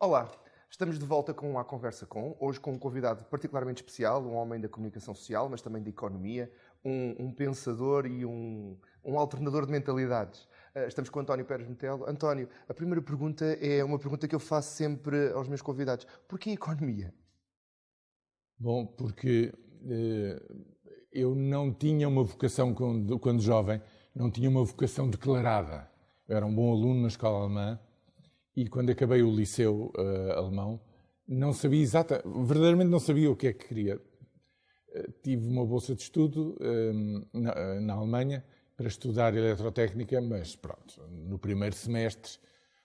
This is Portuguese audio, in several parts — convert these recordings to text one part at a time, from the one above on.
Olá, estamos de volta com A Conversa Com, hoje com um convidado particularmente especial, um homem da comunicação social, mas também da economia, um pensador e um alternador de mentalidades. Estamos com António Pérez Metelo. António, a primeira pergunta é uma pergunta que eu faço sempre aos meus convidados. Porquê economia? Bom, porque eu não tinha uma vocação, quando jovem, não tinha uma vocação declarada. Eu era um bom aluno na escola alemã e quando acabei o liceu alemão, não sabia verdadeiramente não sabia o que é que queria. Tive uma bolsa de estudo na Alemanha para estudar eletrotécnica, mas pronto, no primeiro semestre,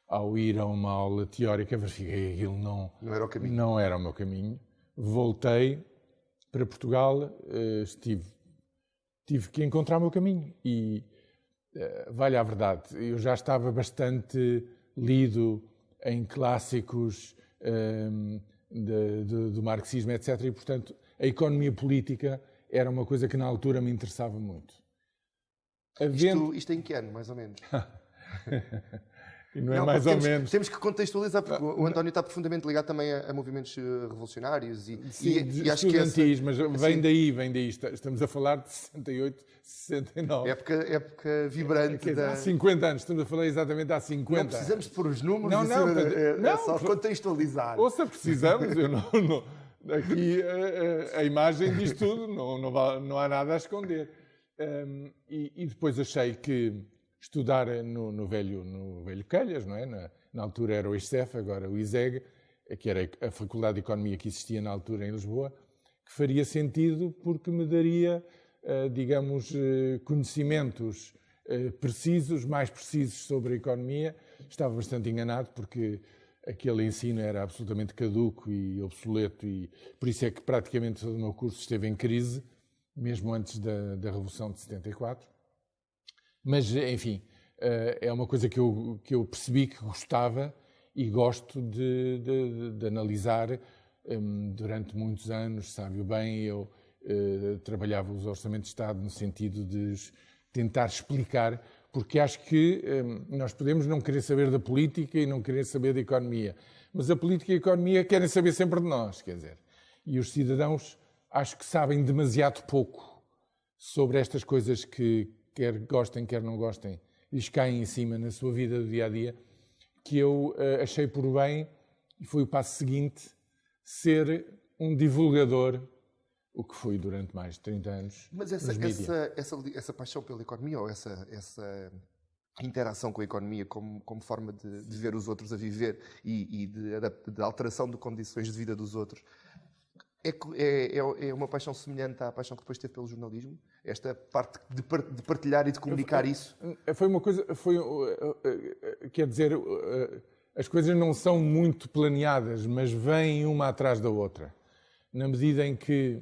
ao ir a uma aula teórica, verifiquei que aquilo não era o meu caminho. Voltei para Portugal, tive que encontrar o meu caminho e, vale a verdade, eu já estava bastante lido em clássicos do marxismo, etc. E, portanto, a economia política era uma coisa que na altura me interessava muito. Isto em que ano, mais ou menos? E não é mais ou menos. Temos que contextualizar, porque o António está profundamente ligado também a movimentos revolucionários e acho que estudantis, mas vem daí. Estamos a falar de 68, 69. Época vibrante. Há 50 anos, estamos a falar exatamente há 50 anos. Não precisamos de pôr os números, é só contextualizar. Ouça, precisamos. Aqui a imagem diz tudo, não há nada a esconder. E depois achei que estudar no velho Calhas, não é? Na altura era o ISEF, agora o ISEG, que era a Faculdade de Economia que existia na altura em Lisboa, que faria sentido porque me daria, digamos, conhecimentos mais precisos sobre a economia. Estava bastante enganado porque aquele ensino era absolutamente caduco e obsoleto e por isso é que praticamente todo o meu curso esteve em crise, mesmo antes da Revolução de 74. Mas, enfim, é uma coisa que eu percebi que gostava e gosto de analisar durante muitos anos. Sabe bem, eu trabalhava os orçamentos de Estado no sentido de tentar explicar, porque acho que nós podemos não querer saber da política e não querer saber da economia, mas a política e a economia querem saber sempre de nós, quer dizer. E os cidadãos acho que sabem demasiado pouco sobre estas coisas que quer gostem, quer não gostem, lhes caem em cima na sua vida do dia-a-dia, que eu achei por bem, e foi o passo seguinte, ser um divulgador, o que fui durante mais de 30 anos. Mas essa paixão pela economia, ou essa interação com a economia como forma de ver os outros a viver e de alteração de condições de vida dos outros, é uma paixão semelhante à paixão que depois teve pelo jornalismo? Esta parte de partilhar e de comunicar isso? Foi uma coisa... quer dizer, as coisas não são muito planeadas, mas vêm uma atrás da outra. Na medida em que,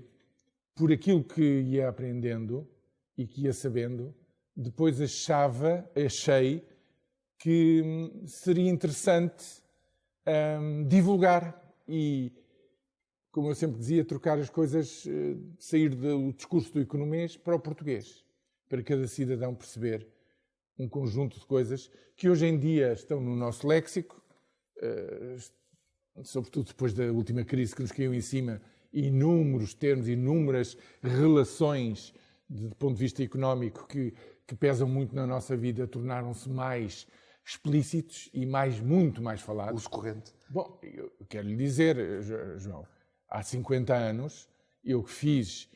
por aquilo que ia aprendendo e que ia sabendo, depois achei que seria interessante divulgar e, como eu sempre dizia, trocar as coisas, sair do discurso do economês para o português, para cada cidadão perceber um conjunto de coisas que hoje em dia estão no nosso léxico, sobretudo depois da última crise que nos caiu em cima, inúmeros termos, inúmeras relações do ponto de vista económico que pesam muito na nossa vida, tornaram-se mais explícitos e muito mais falados. Uso corrente. Bom, eu quero lhe dizer, João, há 50 anos, eu que fiz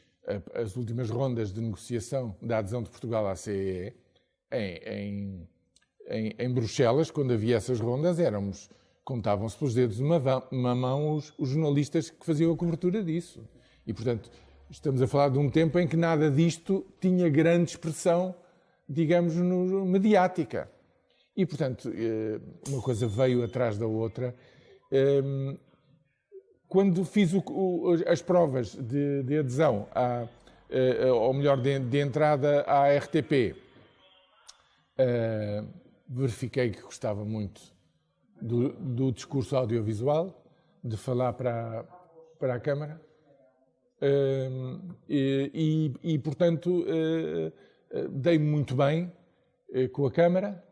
as últimas rondas de negociação da adesão de Portugal à CEE, em Bruxelas, quando havia essas rondas, contavam-se pelos dedos de uma mão os jornalistas que faziam a cobertura disso. E, portanto, estamos a falar de um tempo em que nada disto tinha grande expressão, digamos, mediática. E, portanto, uma coisa veio atrás da outra. Quando fiz as provas de adesão, ou melhor, de entrada à RTP, verifiquei que gostava muito do discurso audiovisual, de falar para a Câmara, portanto, dei-me muito bem com a Câmara,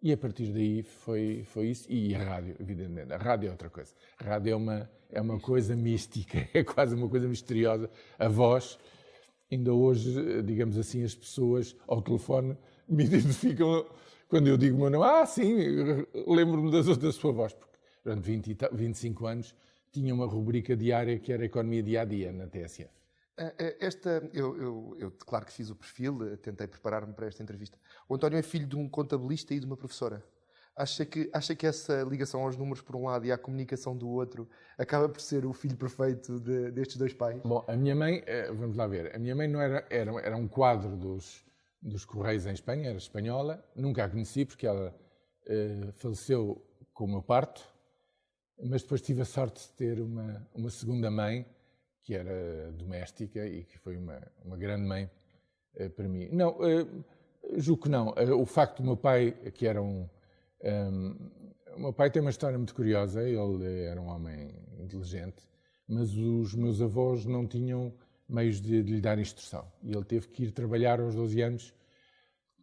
E a partir daí foi isso. E a rádio, evidentemente. A rádio é outra coisa. A rádio é uma coisa mística, é quase uma coisa misteriosa. A voz, ainda hoje, digamos assim, as pessoas ao telefone me identificam quando eu digo o meu nome. Sim, lembro-me da sua voz, porque durante 25 anos tinha uma rubrica diária que era Economia Dia a Dia na TSF. Eu claro que fiz o perfil, tentei preparar-me para esta entrevista. O António é filho de um contabilista e de uma professora. Acha que essa ligação aos números por um lado e à comunicação do outro acaba por ser o filho perfeito destes dois pais? Bom, a minha mãe, vamos lá ver, a minha mãe não era um quadro dos Correios em Espanha, era espanhola, nunca a conheci porque ela faleceu com o meu parto, mas depois tive a sorte de ter uma segunda mãe, que era doméstica e que foi uma grande mãe para mim. Não, julgo que não. O facto do meu pai, que era o meu pai tem uma história muito curiosa, ele era um homem inteligente, mas os meus avós não tinham meios de lhe dar instrução. E ele teve que ir trabalhar aos 12 anos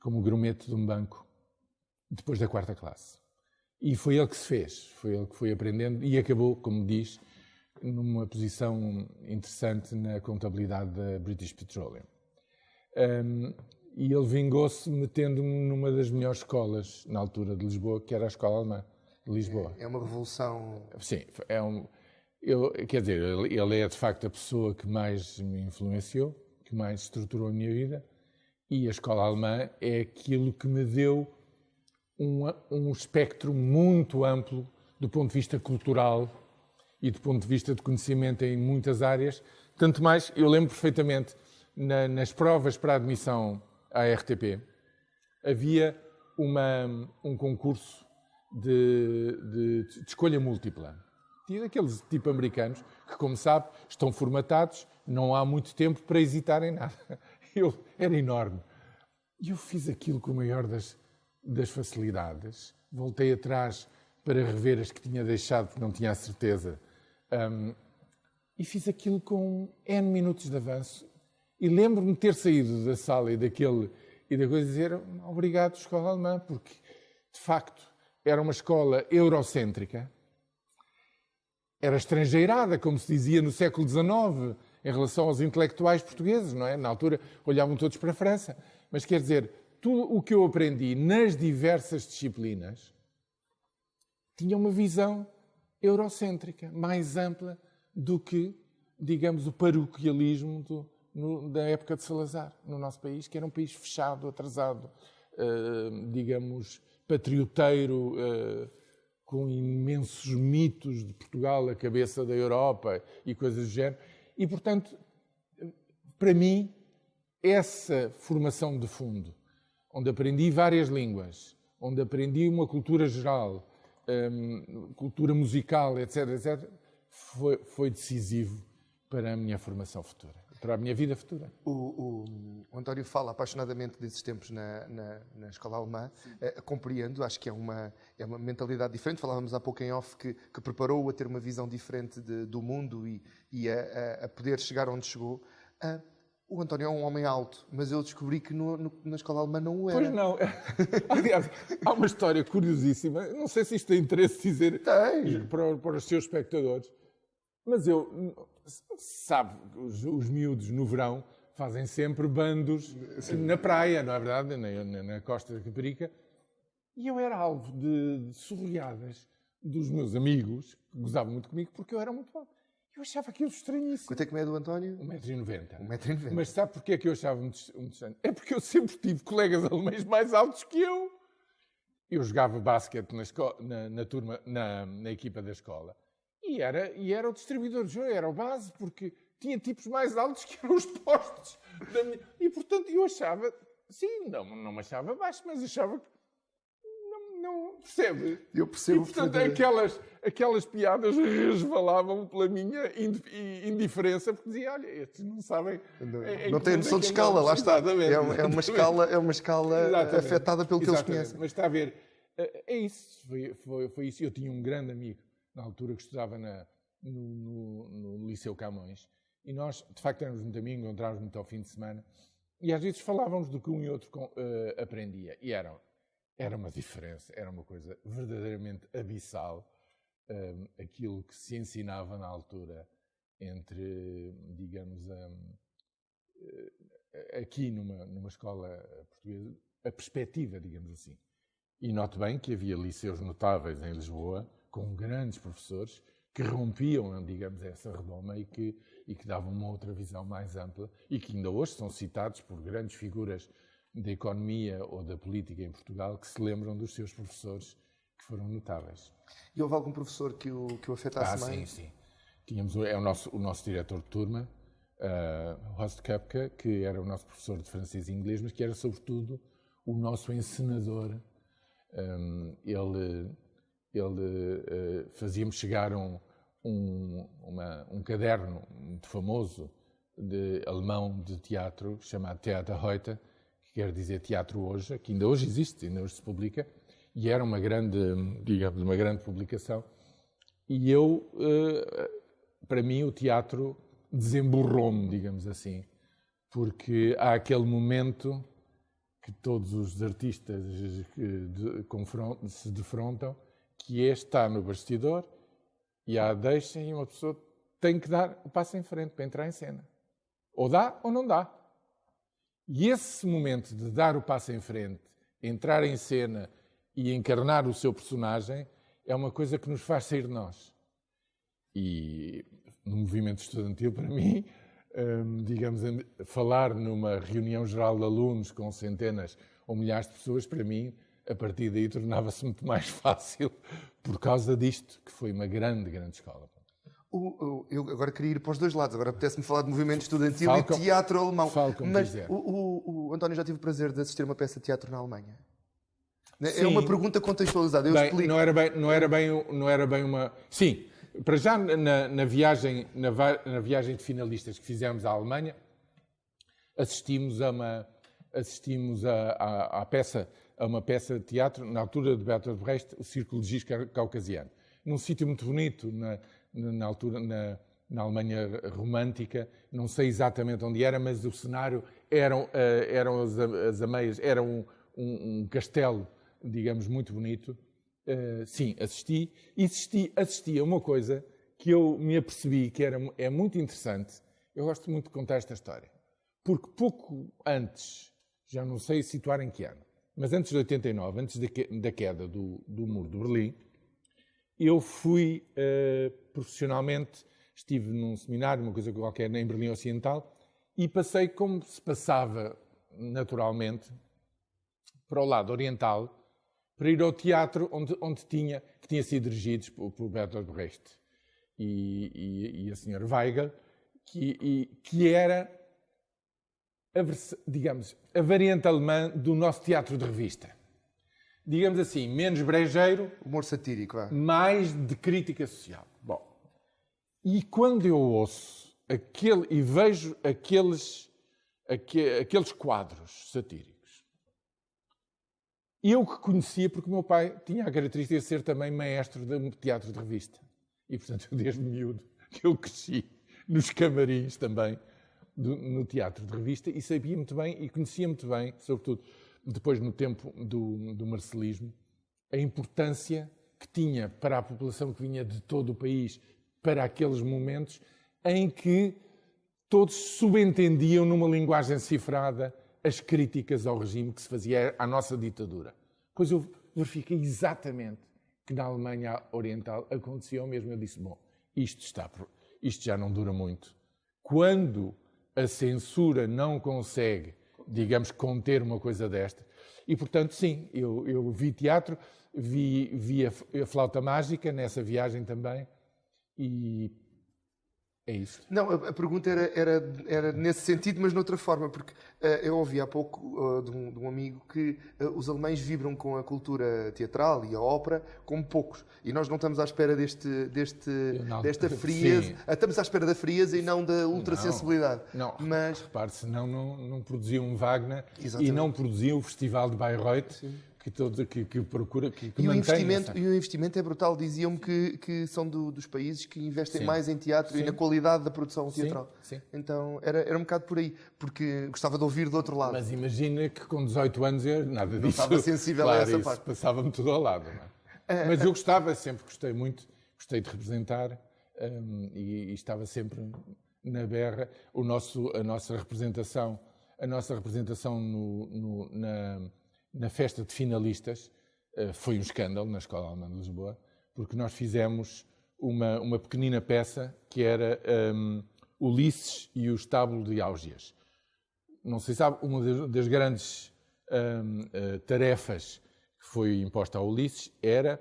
como grumete de um banco, depois da 4ª classe. E foi ele que se fez, foi ele que foi aprendendo e acabou, como diz, numa posição interessante na contabilidade da British Petroleum. E ele vingou-se metendo-me numa das melhores escolas na altura de Lisboa, que era a Escola Alemã de Lisboa. É uma revolução... Sim, quer dizer, ele é de facto a pessoa que mais me influenciou, que mais estruturou a minha vida, e a Escola Alemã é aquilo que me deu um espectro muito amplo do ponto de vista cultural e do ponto de vista de conhecimento em muitas áreas. Tanto mais, eu lembro perfeitamente, nas provas para a admissão à RTP, havia um concurso de escolha múltipla. E daqueles tipo americanos que, como sabe, estão formatados, não há muito tempo para hesitar em nada. Era enorme. E eu fiz aquilo com a maior das facilidades. Voltei atrás para rever as que tinha deixado, porque não tinha a certeza. E fiz aquilo com N minutos de avanço. E lembro-me de ter saído da sala e da coisa dizer obrigado, Escola Alemã, porque, de facto, era uma escola eurocêntrica. Era estrangeirada, como se dizia no século XIX, em relação aos intelectuais portugueses, não é? Na altura olhavam todos para a França. Mas, quer dizer, tudo o que eu aprendi nas diversas disciplinas tinha uma visão eurocêntrica, mais ampla do que, digamos, o paroquialismo da época de Salazar, no nosso país, que era um país fechado, atrasado, digamos, patrioteiro, com imensos mitos de Portugal, a cabeça da Europa e coisas do género. E, portanto, para mim, essa formação de fundo, onde aprendi várias línguas, onde aprendi uma cultura geral, cultura musical, etc., etc., foi decisivo para a minha formação futura, para a minha vida futura. O António fala apaixonadamente desses tempos na escola alemã. Compreendo, acho que é uma mentalidade diferente. Falávamos há pouco em off que preparou-o a ter uma visão diferente do mundo e a poder chegar onde chegou. O António é um homem alto, mas eu descobri que na escola alemã não o era. Pois não. Aliás, há uma história curiosíssima. Não sei se isto tem interesse dizer para os seus espectadores, mas sabe, os miúdos no verão fazem sempre bandos na praia, não é verdade? Na costa da Caparica. E eu era alvo de sorriadas dos meus amigos, que gozavam muito comigo, porque eu era muito alto. Eu achava aquilo estranhíssimo. Quanto é que mede o António? 1,90 m. 1,90 m. Mas sabe porquê é que eu achava muito estranho? É porque eu sempre tive colegas alemães mais altos que eu. Eu jogava basquete na equipa da escola. E era o distribuidor de jogo, era o base, porque tinha tipos mais altos que eram os postos da minha... E, portanto, eu achava... Sim, não me achava baixo, mas achava que... Não percebe? Eu percebo. E, portanto, aquelas piadas resvalavam pela minha indiferença, porque dizia, olha, estes não sabem... Não têm noção de escala, lá está. É uma escala afetada pelo que eles conhecem. Mas está a ver, é isso, foi isso. Eu tinha um grande amigo, na altura que estudava no Liceu Camões, e nós, de facto, éramos muito amigos, encontrávamos muito ao fim de semana, e às vezes falávamos do que um e outro aprendia, e eram era uma diferença, era uma coisa verdadeiramente abissal, aquilo que se ensinava na altura entre, digamos, aqui numa escola portuguesa, a perspectiva, digamos assim. E note bem que havia liceus notáveis em Lisboa, com grandes professores, que rompiam, digamos, essa redoma e que davam uma outra visão mais ampla e que ainda hoje são citados por grandes figuras da economia ou da política em Portugal que se lembram dos seus professores que foram notáveis. E houve algum professor que o afetasse mais? Sim. Tínhamos o nosso diretor de turma, Horst Köpke, que era o nosso professor de francês e inglês, mas que era sobretudo o nosso encenador. Ele fazia-me chegar um caderno muito famoso de alemão de teatro chamado Theater heute, que quer dizer teatro hoje, que ainda hoje existe, ainda hoje se publica, e era uma grande publicação. E para mim, o teatro desemburrou-me, digamos assim, porque há aquele momento que todos os artistas se defrontam, que é estar no bastidor e há a deixa e uma pessoa tem que dar o passo em frente para entrar em cena. Ou dá ou não dá. E esse momento de dar o passo em frente, entrar em cena e encarnar o seu personagem é uma coisa que nos faz sair de nós. E no movimento estudantil, para mim, digamos, falar numa reunião geral de alunos com centenas ou milhares de pessoas, para mim, a partir daí tornava-se muito mais fácil por causa disto, que foi uma grande escola. Eu agora queria ir para os dois lados, agora apetece-me falar de movimento estudantil e teatro alemão. Mas o António já teve o prazer de assistir a uma peça de teatro na Alemanha? Sim. É uma pergunta contextualizada. Eu explico. Não era bem uma... Sim, para já na viagem de finalistas que fizemos à Alemanha, assistimos a uma peça de teatro, na altura de Bertolt Brecht, o Círculo de Giz Caucasiano. Num sítio muito bonito, na altura, na Alemanha romântica, não sei exatamente onde era, mas o cenário eram as ameias, era um castelo, digamos, muito bonito. Sim, assisti a uma coisa que eu me apercebi que é muito interessante. Eu gosto muito de contar esta história, porque pouco antes, já não sei situar em que ano, mas antes de 89, antes da queda do Muro de Berlim, eu fui profissionalmente, estive num seminário, uma coisa qualquer, em Berlim Ocidental, e passei como se passava naturalmente para o lado oriental, para ir ao teatro que tinha sido dirigido por Bertolt Brecht e a senhora Weigel, que era, digamos, a variante alemã do nosso teatro de revista. Digamos assim, menos brejeiro, humor satírico, mais de crítica social. Bom, e quando eu ouço e vejo aqueles quadros satíricos, eu que conhecia, porque o meu pai tinha a característica de ser também maestro de teatro de revista. E, portanto, desde miúdo que eu cresci nos camarins também, no teatro de revista, e sabia muito bem, e conhecia muito bem, sobretudo depois no tempo do marcelismo, a importância que tinha para a população que vinha de todo o país, para aqueles momentos em que todos subentendiam numa linguagem cifrada as críticas ao regime que se fazia à nossa ditadura. Pois eu verifiquei exatamente que na Alemanha Oriental acontecia o mesmo. Eu disse, bom, isto já não dura muito. Quando a censura não consegue, digamos, conter uma coisa desta, e portanto, sim, eu vi teatro, vi a Flauta Mágica nessa viagem também, e é isso. Não, a pergunta era nesse sentido, mas noutra forma, porque eu ouvi há pouco de um amigo que os alemães vibram com a cultura teatral e a ópera como poucos. E nós não estamos à espera desta frieza. Sim. Estamos à espera da frieza e não da ultrassensibilidade. Não, mas repare, senão não produziam um Wagner. Exatamente. E não produziam o Festival de Bayreuth, que procura, que e, mantém... o investimento é brutal. Diziam-me que são dos países que investem mais em teatro e na qualidade da produção teatral. Sim. Então era um bocado por aí, porque gostava de ouvir do outro lado. Mas imagina que com 18 anos eu nada disso... Não estava sensível a essa parte. Passava-me tudo ao lado. Não é? Mas eu sempre gostei muito, gostei de representar e estava sempre na berra. A nossa representação na festa de finalistas foi um escândalo na Escola Alemã de Lisboa, porque nós fizemos uma pequenina peça que era Ulisses e o Estábulo de Augias. Não sei se sabe, uma das grandes tarefas que foi imposta a Ulisses era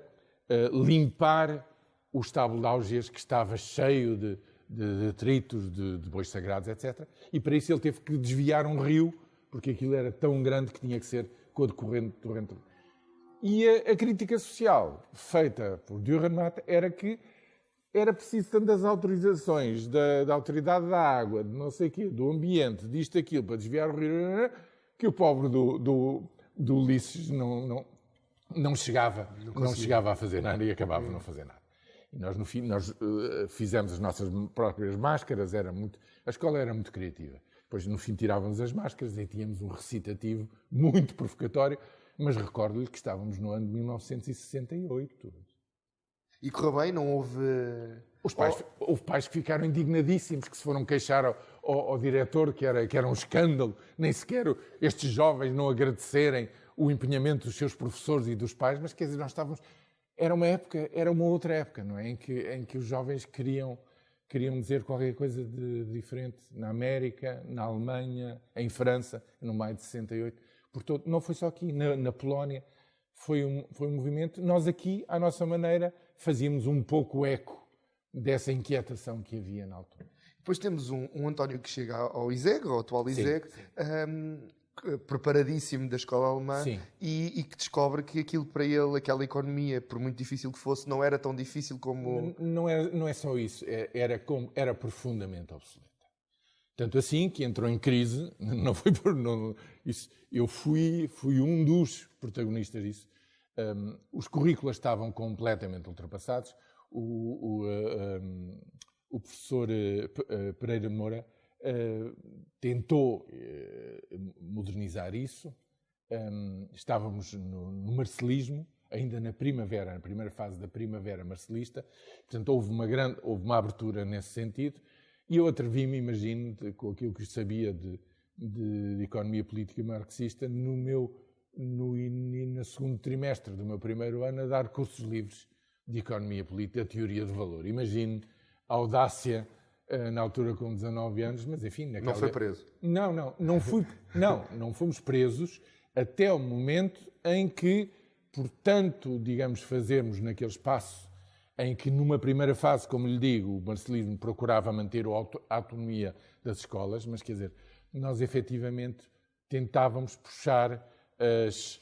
limpar o estábulo de Augias, que estava cheio de detritos, de bois sagrados, etc. E para isso ele teve que desviar um rio, porque aquilo era tão grande que tinha que ser com a corrente torrente. E a crítica social feita por Dürrenmatt era que era preciso tantas autorizações da autoridade da água, de não sei o quê, do ambiente, disto, aquilo, para desviar o rio, que o pobre do Ulisses não chegava a fazer nada e acabava não fazer nada. E nós, no fim, fizemos as nossas próprias máscaras, a escola era muito criativa. Depois, no fim, tirávamos as máscaras e tínhamos um recitativo muito provocatório, mas recordo-lhe que estávamos no ano de 1968. E correu bem? Não houve... Houve pais que ficaram indignadíssimos, que se foram queixar ao diretor que era um escândalo, nem sequer estes jovens não agradecerem o empenhamento dos seus professores e dos pais, mas quer dizer, nós estávamos... Era uma outra época, não é? Em que os jovens queriam dizer qualquer coisa de diferente na América, na Alemanha, em França, no maio de 68. Portanto, não foi só aqui, na Polónia, foi um movimento. Nós aqui, à nossa maneira, fazíamos um pouco eco dessa inquietação que havia na altura. Depois temos um António que chega ao ISEG, ao atual ISEG, preparadíssimo da escola alemã e que descobre que aquilo para ele, aquela economia, por muito difícil que fosse, não era tão difícil como... Não é só isso, era profundamente obsoleta. Tanto assim que entrou em crise, não foi por... eu fui um dos protagonistas disso. Os currículos estavam completamente ultrapassados. O professor Pereira de Moura tentou modernizar isso. Estávamos no marcelismo, ainda na primeira fase da primavera marcelista. Portanto, houve uma abertura nesse sentido. E eu atrevi-me, imagino, com aquilo que sabia de economia política marxista, no segundo trimestre do meu primeiro ano, a dar cursos livres de economia política, teoria do valor. Imagine a audácia, na altura com 19 anos, mas enfim... Não foi preso? Não fomos presos até o momento em que, portanto, digamos, fazermos naquele espaço em que, numa primeira fase, como lhe digo, o marcelismo procurava manter a autonomia das escolas, mas, quer dizer, nós efetivamente tentávamos puxar as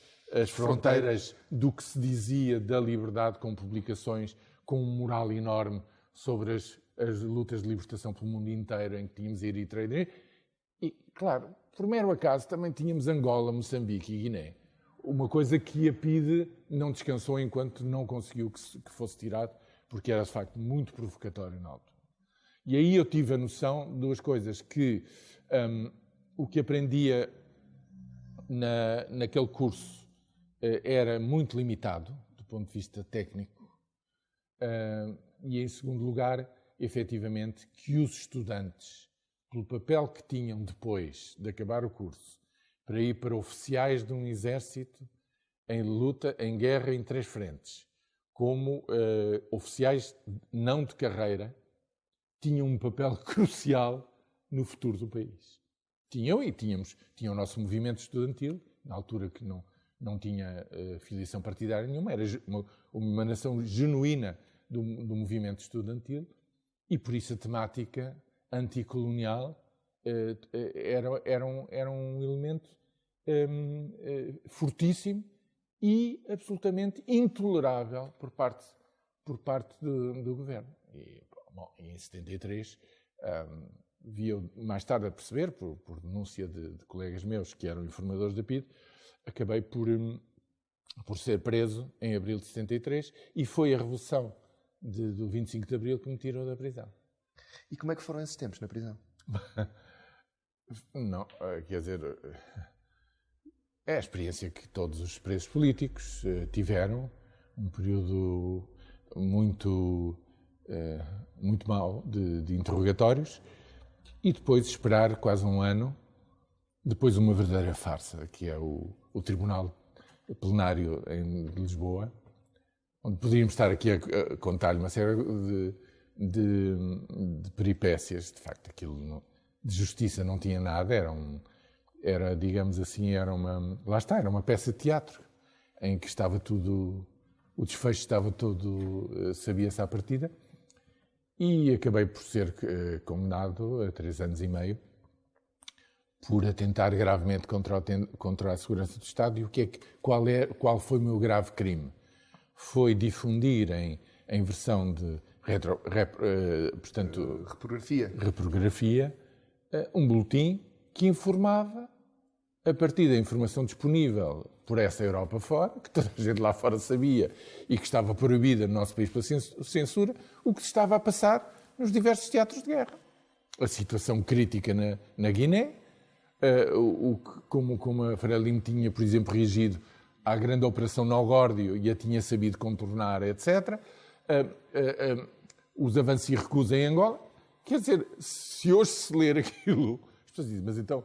fronteiras do que se dizia da liberdade, com publicações com um moral enorme sobre as lutas de libertação pelo mundo inteiro, em que tínhamos Eritreia. E, claro, por mero acaso, também tínhamos Angola, Moçambique e Guiné. Uma coisa que a PIDE não descansou enquanto não conseguiu que fosse tirado, porque era, de facto, muito provocatório na altura. E aí eu tive a noção de duas coisas, que o que aprendia naquele curso era muito limitado, do ponto de vista técnico, e, em segundo lugar, efetivamente, que os estudantes, pelo papel que tinham depois de acabar o curso, para ir para oficiais de um exército em luta, em guerra, em 3 frentes, como oficiais não de carreira, tinham um papel crucial no futuro do país. Tinham o nosso movimento estudantil, na altura que não tinha filiação partidária nenhuma, era uma emanação genuína do movimento estudantil, e por isso a temática anticolonial era um elemento fortíssimo e absolutamente intolerável por parte do governo. E, em 73, vi-eu mais tarde a perceber, por denúncia de colegas meus que eram informadores da PIDE, acabei por por ser preso em abril de 73, e foi a Revolução do 25 de Abril que me tirou da prisão. E como é que foram esses tempos na prisão? Não, quer dizer, é a experiência que todos os presos políticos tiveram, um período muito mau de interrogatórios, e depois esperar quase um ano, depois uma verdadeira farsa, que é o Tribunal Plenário de Lisboa, onde poderíamos estar aqui a contar-lhe uma série de peripécias. De facto, aquilo de justiça não tinha nada, era, digamos assim, era uma peça de teatro, em que estava tudo, o desfecho estava todo, sabia-se à partida, e acabei por ser condenado a 3 anos e meio por atentar gravemente contra a segurança do Estado. E qual foi o meu grave crime? Foi difundir em versão de reprografia um boletim que informava, a partir da informação disponível por essa Europa fora, que toda a gente lá fora sabia e que estava proibida no nosso país pela censura, o que se estava a passar nos diversos teatros de guerra. A situação crítica na Guiné, como a Frelimo tinha, por exemplo, reagido à grande operação Nogórdio e a tinha sabido contornar, etc. Os avanços e recuos em Angola. Quer dizer, se hoje se ler aquilo, as pessoas dizem, mas então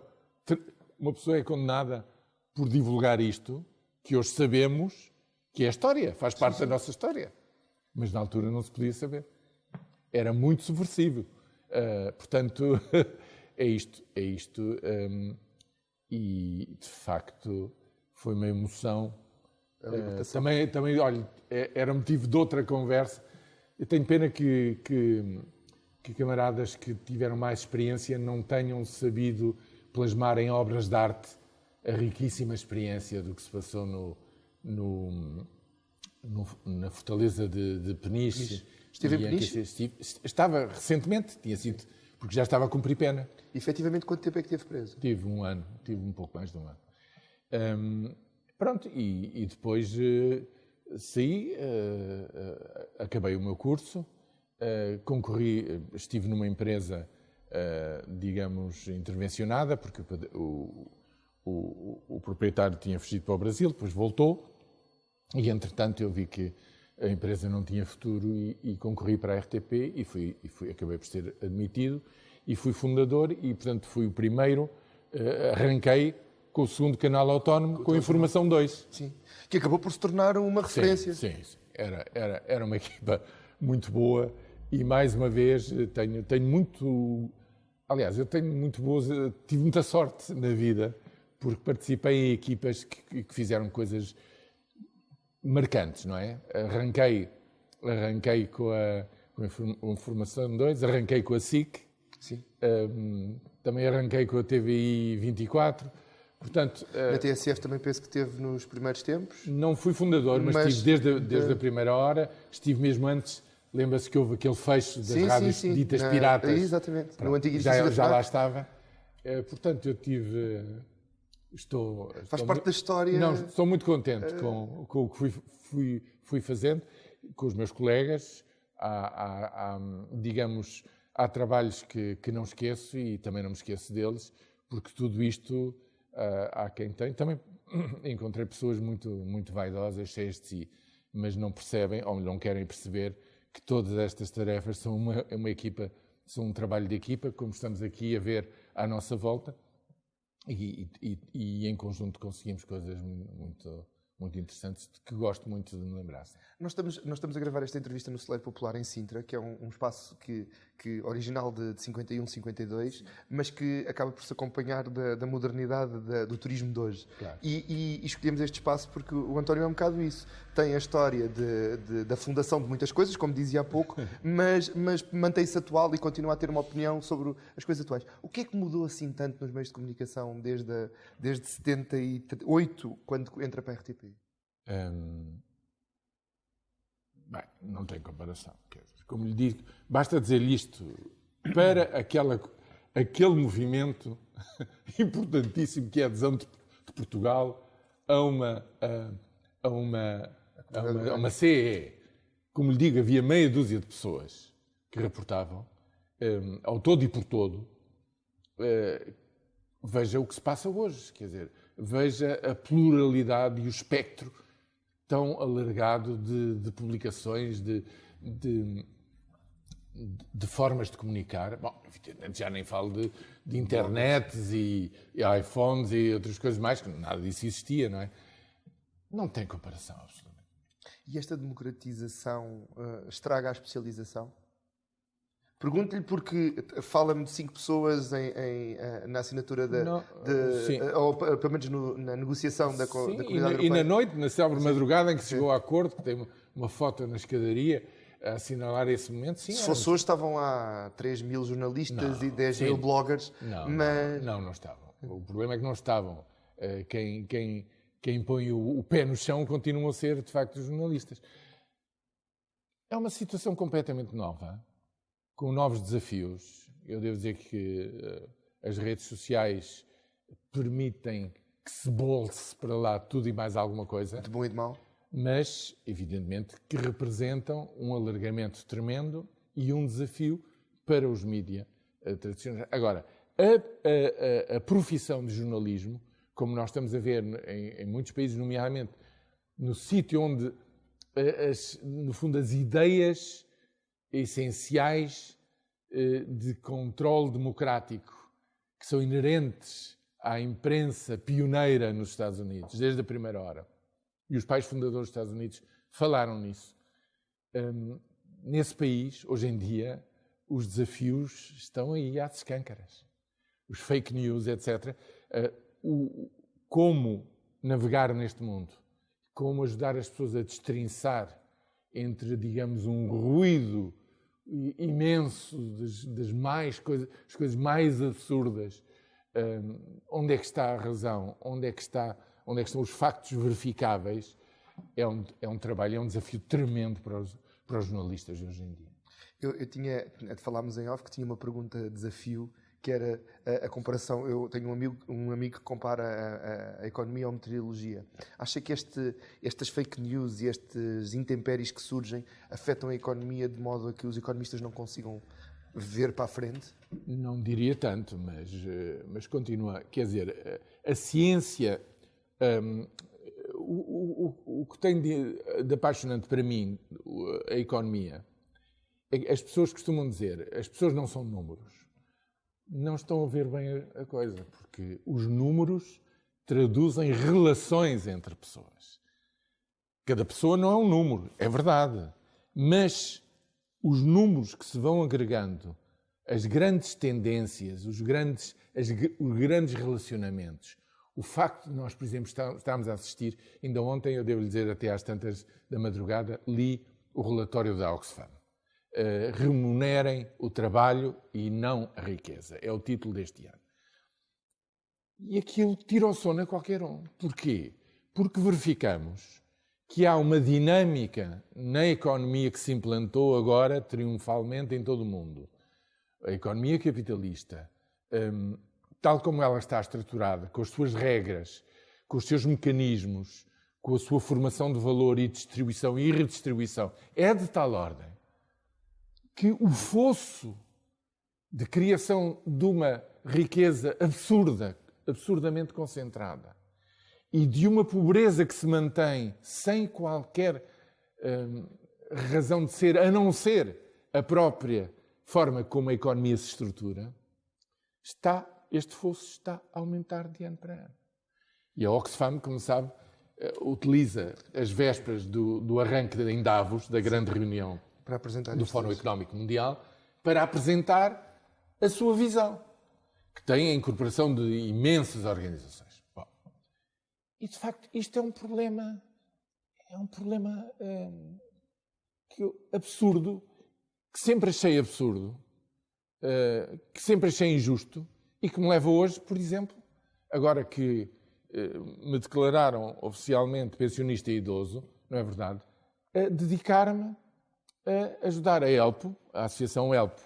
uma pessoa é condenada por divulgar isto, que hoje sabemos que é a história, faz parte da nossa história. Mas na altura não se podia saber. Era muito subversivo. Portanto, é isto. E, de facto, foi uma emoção. Também, olha, era motivo de outra conversa. Eu tenho pena que camaradas que tiveram mais experiência não tenham sabido plasmar em obras de arte a riquíssima experiência do que se passou na fortaleza de Peniche. Esteve em Peniche? Estava recentemente, tinha sido, porque já estava a cumprir pena. E, efetivamente, quanto tempo é que esteve preso? Tive um pouco mais de um ano. Pronto, e depois saí, acabei o meu curso, concorri, estive numa empresa, digamos, intervencionada, porque o proprietário tinha fugido para o Brasil, depois voltou, e entretanto eu vi que a empresa não tinha futuro e concorri para a RTP e acabei por ser admitido e fui fundador e, portanto, fui o primeiro, arranquei com o segundo canal autónomo, com a Informação 2. Sim, que acabou por se tornar uma referência. Sim. Era uma equipa muito boa e, mais uma vez, tenho muito... Aliás, eu tenho muito boas... Tive muita sorte na vida, porque participei em equipas que fizeram coisas marcantes, não é? Arranquei com a Informação 2, arranquei com a SIC, sim. Também arranquei com a TVI 24. Portanto, na TSF também penso que esteve nos primeiros tempos? Não fui fundador, mas estive desde a primeira hora. Estive mesmo antes, lembra-se que houve aquele fecho das rádios ditas piratas. Exatamente, pronto, no antigo edifício já lá estava. Portanto, eu tive... Faz parte da história. Não, estou muito contente com o que fui fazendo, com os meus colegas. Digamos, há trabalhos que não esqueço e também não me esqueço deles, porque tudo isto há quem tem. Também encontrei pessoas muito, muito vaidosas, cheias de si, mas não percebem ou não querem perceber que todas estas tarefas são uma equipa, são um trabalho de equipa, como estamos aqui a ver à nossa volta. E em conjunto conseguimos coisas muito, muito interessantes que gosto muito de me lembrar. Nós estamos a gravar esta entrevista no Celeiro Popular em Sintra, que é um espaço que original de 51, 52, mas que acaba por se acompanhar da modernidade do turismo de hoje. Claro. E escolhemos este espaço porque o António é um bocado isso. Tem a história da fundação de muitas coisas, como dizia há pouco, mas mantém-se atual e continua a ter uma opinião sobre as coisas atuais. O que é que mudou assim tanto nos meios de comunicação desde 78, quando entra para a RTP? Bem, não tem comparação. Como lhe digo, basta dizer-lhe isto para aquele movimento importantíssimo que é a adesão de Portugal a a uma CE. Como lhe digo, havia meia dúzia de pessoas que reportavam, ao todo e por todo. Veja o que se passa hoje, quer dizer, veja a pluralidade e o espectro tão alargado de publicações, de formas de comunicar. Bom, evidentemente já nem falo de internets e iPhones e outras coisas mais, que nada disso existia, não é? Não tem comparação, absolutamente. E esta democratização estraga a especialização? Pergunto-lhe porque fala-me de 5 pessoas na assinatura ou pelo menos na negociação da Comunidade Europeia. E na noite, na célebre madrugada em que se chegou a acordo, que tem uma foto na escadaria a assinalar esse momento. Sim, se fosse hoje, estavam lá 3.000 jornalistas e 10.000 bloggers. Não estavam. O problema é que não estavam. Quem põe o pé no chão continuam a ser, de facto, os jornalistas. É uma situação completamente nova, com novos desafios. Eu devo dizer que as redes sociais permitem que se bolse para lá tudo e mais alguma coisa. De bom e de mau. Mas, evidentemente, que representam um alargamento tremendo e um desafio para os mídias tradicionais. Agora, a profissão de jornalismo, como nós estamos a ver em muitos países, nomeadamente no sítio onde, no fundo, as ideias essenciais de controle democrático que são inerentes à imprensa pioneira nos Estados Unidos, desde a primeira hora. E os pais fundadores dos Estados Unidos falaram nisso. Nesse país, hoje em dia, os desafios estão aí às escâncaras. Os fake news, etc. Como navegar neste mundo, como ajudar as pessoas a destrinçar entre, digamos, um ruído imenso das coisas mais absurdas. Onde é que está a razão? Onde é que estão os factos verificáveis? É um trabalho, é um desafio tremendo para os jornalistas hoje em dia. Falámos em off que tinha uma pergunta de desafio, que era a comparação. Eu tenho um amigo que compara a economia à meteorologia. Acha que estas fake news e estes intempéries que surgem afetam a economia de modo a que os economistas não consigam ver para a frente? Não diria tanto, mas continua. Quer dizer, a ciência, o que tem de apaixonante para mim, a economia, é que as pessoas costumam dizer, as pessoas não são números. Não estão a ver bem a coisa, porque os números traduzem relações entre pessoas. Cada pessoa não é um número, é verdade, mas os números que se vão agregando, as grandes tendências, os grandes relacionamentos, o facto de nós, por exemplo, estarmos a assistir, ainda ontem, eu devo lhe dizer, até às tantas da madrugada, li o relatório da Oxfam. Remunerem o trabalho e não a riqueza. É o título deste ano. E aquilo tira o sono a qualquer um. Porquê? Porque verificamos que há uma dinâmica na economia que se implantou agora triunfalmente em todo o mundo. A economia capitalista, tal como ela está estruturada, com as suas regras, com os seus mecanismos, com a sua formação de valor e distribuição e redistribuição, é de tal ordem que o fosso de criação de uma riqueza absurdamente concentrada, e de uma pobreza que se mantém sem qualquer razão de ser, a não ser a própria forma como a economia se estrutura, este fosso está a aumentar de ano para ano. E a Oxfam, como sabe, utiliza as vésperas do arranque em Davos, da grande reunião do Fórum Económico Mundial, para apresentar a sua visão, que tem a incorporação de imensas organizações. Bom, e, de facto, isto é um problema absurdo, que sempre achei absurdo, que sempre achei injusto e que me leva hoje, por exemplo, agora que me declararam oficialmente pensionista e idoso, não é verdade, a dedicar-me a ajudar a ELPO, a Associação ELPO,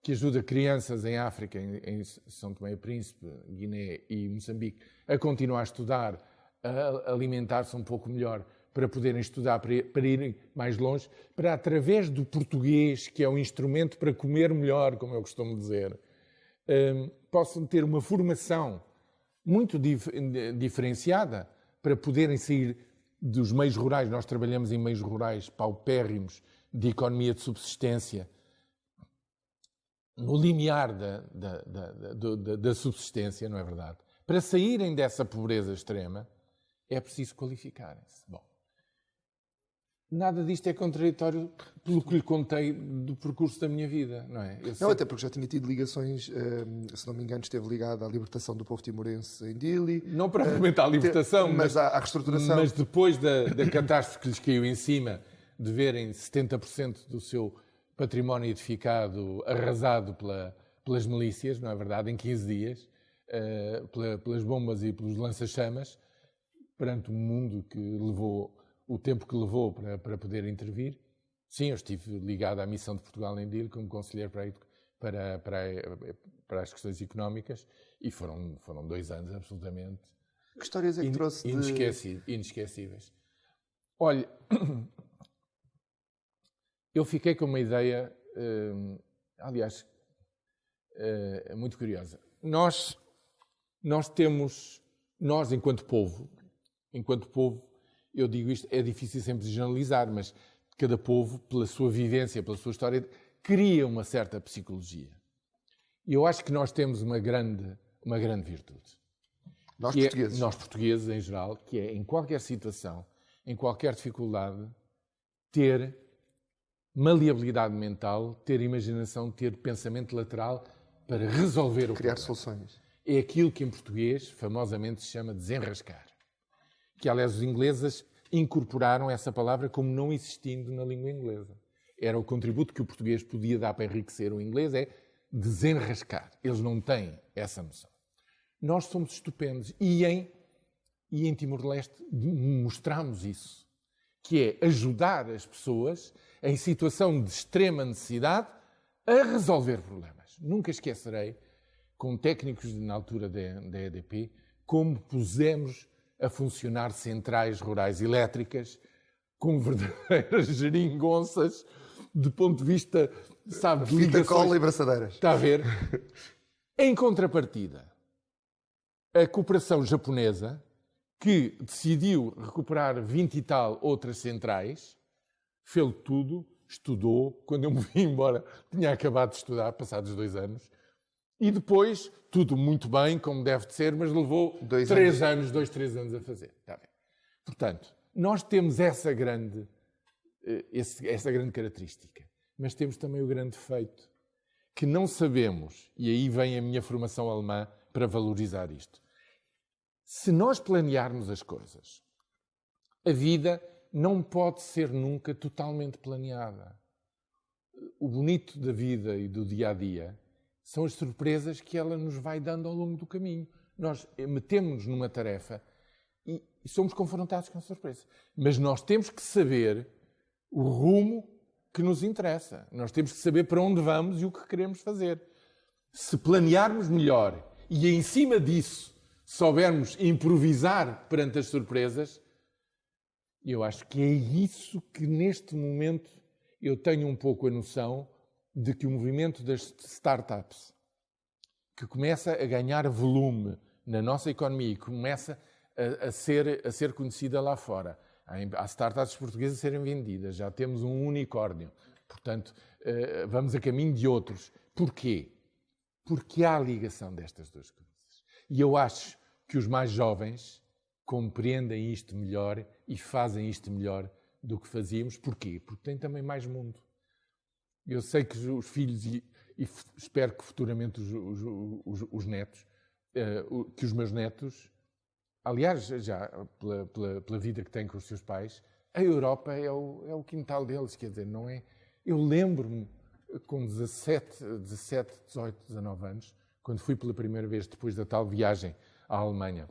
que ajuda crianças em África, em São Tomé e Príncipe, Guiné e Moçambique, a continuar a estudar, a alimentar-se um pouco melhor, para poderem estudar, para irem mais longe, para através do português, que é um instrumento para comer melhor, como eu costumo dizer, possam ter uma formação muito diferenciada para poderem sair dos meios rurais. Nós trabalhamos em meios rurais paupérrimos de economia de subsistência, no limiar da subsistência, não é verdade? Para saírem dessa pobreza extrema, é preciso qualificarem-se. Bom, nada disto é contraditório pelo que lhe contei do percurso da minha vida, não é? Não, até porque já tinha tido ligações, se não me engano, esteve ligado à libertação do povo timorense em Dili. Não propriamente à libertação, mas à reestruturação. Mas depois da catástrofe que lhes caiu em cima, de verem 70% do seu património edificado arrasado pelas milícias, não é verdade, em 15 dias, pelas bombas e pelos lança-chamas, perante um mundo que levou o tempo que levou para poder intervir. Sim, eu estive ligado à missão de Portugal em Dili como conselheiro para as questões económicas e foram 2 anos absolutamente que histórias é que trouxe inesquecíveis. Olha, eu fiquei com uma ideia, aliás, muito curiosa. Nós enquanto povo, eu digo isto, é difícil sempre de generalizar, mas cada povo, pela sua vivência, pela sua história, cria uma certa psicologia. E eu acho que nós temos uma grande virtude. Nós portugueses. Nós portugueses, em geral, que é, em qualquer situação, em qualquer dificuldade, ter maleabilidade mental, ter imaginação, ter pensamento lateral para resolver o problema. Criar soluções. É aquilo que em português famosamente se chama desenrascar. Que, aliás, os ingleses incorporaram essa palavra como não existindo na língua inglesa. Era o contributo que o português podia dar para enriquecer o inglês, é desenrascar. Eles não têm essa noção. Nós somos estupendos e em Timor-Leste mostramos isso, que é ajudar as pessoas em situação de extrema necessidade a resolver problemas. Nunca esquecerei, com técnicos na altura da EDP, como pusemos a funcionar centrais rurais elétricas com verdadeiras geringonças do ponto de vista, sabe, de ligações. Fita cola e braçadeiras. Está a ver? Em contrapartida, a cooperação japonesa, que decidiu recuperar 20 e tal outras centrais, fez tudo, estudou. Quando eu me vim embora, tinha acabado de estudar, passados 2 anos. E depois, tudo muito bem, como deve de ser, mas levou 3 anos, 3 anos a fazer. Está bem. Portanto, nós temos essa grande característica, mas temos também o grande defeito, que não sabemos, e aí vem a minha formação alemã para valorizar isto. Se nós planearmos as coisas, a vida não pode ser nunca totalmente planeada. O bonito da vida e do dia-a-dia são as surpresas que ela nos vai dando ao longo do caminho. Nós metemos-nos numa tarefa e somos confrontados com a surpresa. Mas nós temos que saber o rumo que nos interessa. Nós temos que saber para onde vamos e o que queremos fazer. Se planearmos melhor e, em cima disso, soubermos improvisar perante as surpresas, eu acho que é isso que, neste momento, eu tenho um pouco a noção de que o movimento das startups, que começa a ganhar volume na nossa economia e começa a ser conhecida lá fora. Há startups portuguesas a serem vendidas, já temos um unicórnio. Portanto, vamos a caminho de outros. Porquê? Porque há a ligação destas duas coisas. E eu acho que os mais jovens compreendem isto melhor e fazem isto melhor do que fazíamos. Porquê? Porque têm também mais mundo. Eu sei que os filhos, e espero que futuramente os netos, que os meus netos, aliás, já pela vida que têm com os seus pais, a Europa é o quintal deles, quer dizer, não é? Eu lembro-me, com 17, 18, 19 anos, quando fui pela primeira vez, depois da tal viagem à Alemanha,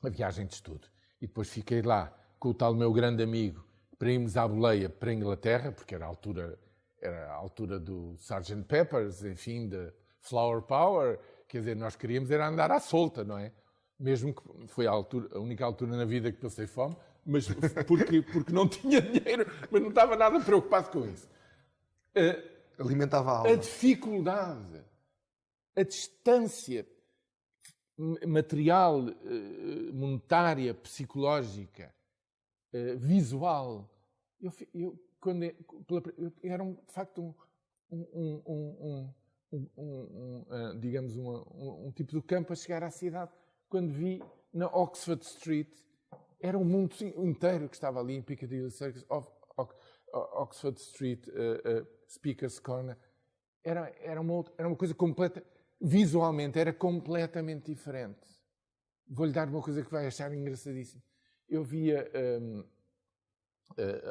a viagem de estudo, e depois fiquei lá com o tal meu grande amigo para irmos à boleia para a Inglaterra, porque era a altura do Sgt. Pepper's, enfim, de Flower Power, quer dizer, nós queríamos era andar à solta, não é? Mesmo que foi a única altura na vida que passei fome, mas porque não tinha dinheiro, mas não estava nada preocupado com isso. Alimentava a A alma. dificuldade, a distância material, monetária, psicológica, visual. Eu era de facto digamos, um tipo de campo a chegar à cidade. Quando vi na Oxford Street, era um mundo inteiro que estava ali em Piccadilly Circus, Oxford Street, Speaker's Corner. Era uma coisa completa, visualmente era completamente diferente. Vou-lhe dar uma coisa que vai achar engraçadíssima. Eu via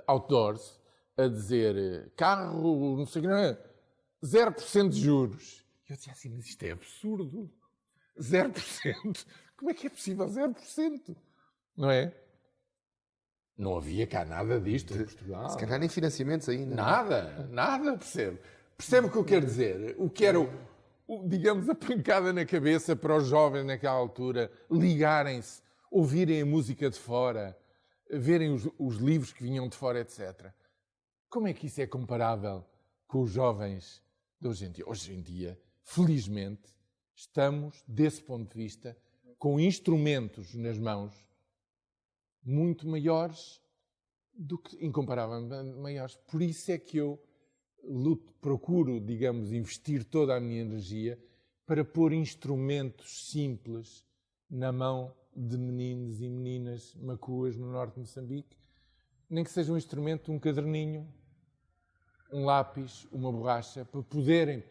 outdoors a dizer carro, não sei o que, não é, 0% de juros. E eu dizia assim, mas isto é absurdo. 0%? Como é que é possível 0%? Não é? Não havia cá nada disto em Portugal. Se calhar nem financiamentos ainda. Nada, percebe? Percebe o que eu quero dizer? O que era, digamos, a pancada na cabeça para os jovens naquela altura ligarem-se, ouvirem a música de fora, verem os livros que vinham de fora, etc. Como é que isso é comparável com os jovens de hoje em dia? Hoje em dia, felizmente, estamos, desse ponto de vista, com instrumentos nas mãos muito maiores do que, incomparavelmente maiores. Por isso é que eu procuro, digamos, investir toda a minha energia para pôr instrumentos simples na mão de meninos e meninas macuas no norte de Moçambique, nem que seja um instrumento, um caderninho, um lápis, uma borracha, para poderem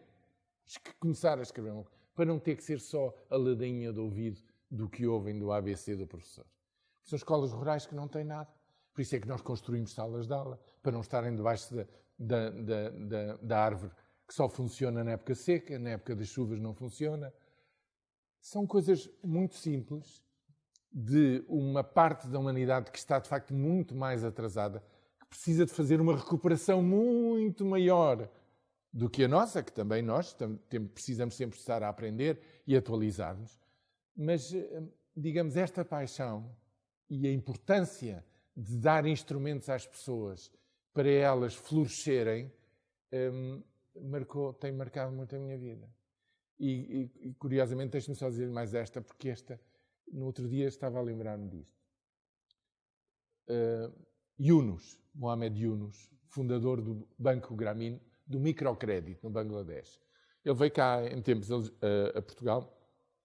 começar a escrever, para não ter que ser só a ladainha do ouvido do que ouvem do ABC do professor. São escolas rurais que não têm nada. Por isso é que nós construímos salas de aula, para não estarem debaixo da árvore que só funciona na época seca, na época das chuvas não funciona. São coisas muito simples de uma parte da humanidade que está, de facto, muito mais atrasada, que precisa de fazer uma recuperação muito maior do que a nossa, que também nós precisamos sempre estar a aprender e atualizar-nos. Mas, digamos, esta paixão e a importância de dar instrumentos às pessoas para elas florescerem tem marcado muito a minha vida. E curiosamente, deixe-me só dizer mais esta, porque no outro dia estava a lembrar-me disto. Mohamed Yunus, fundador do Banco Grameen, do microcrédito no Bangladesh. Ele veio cá em tempos a Portugal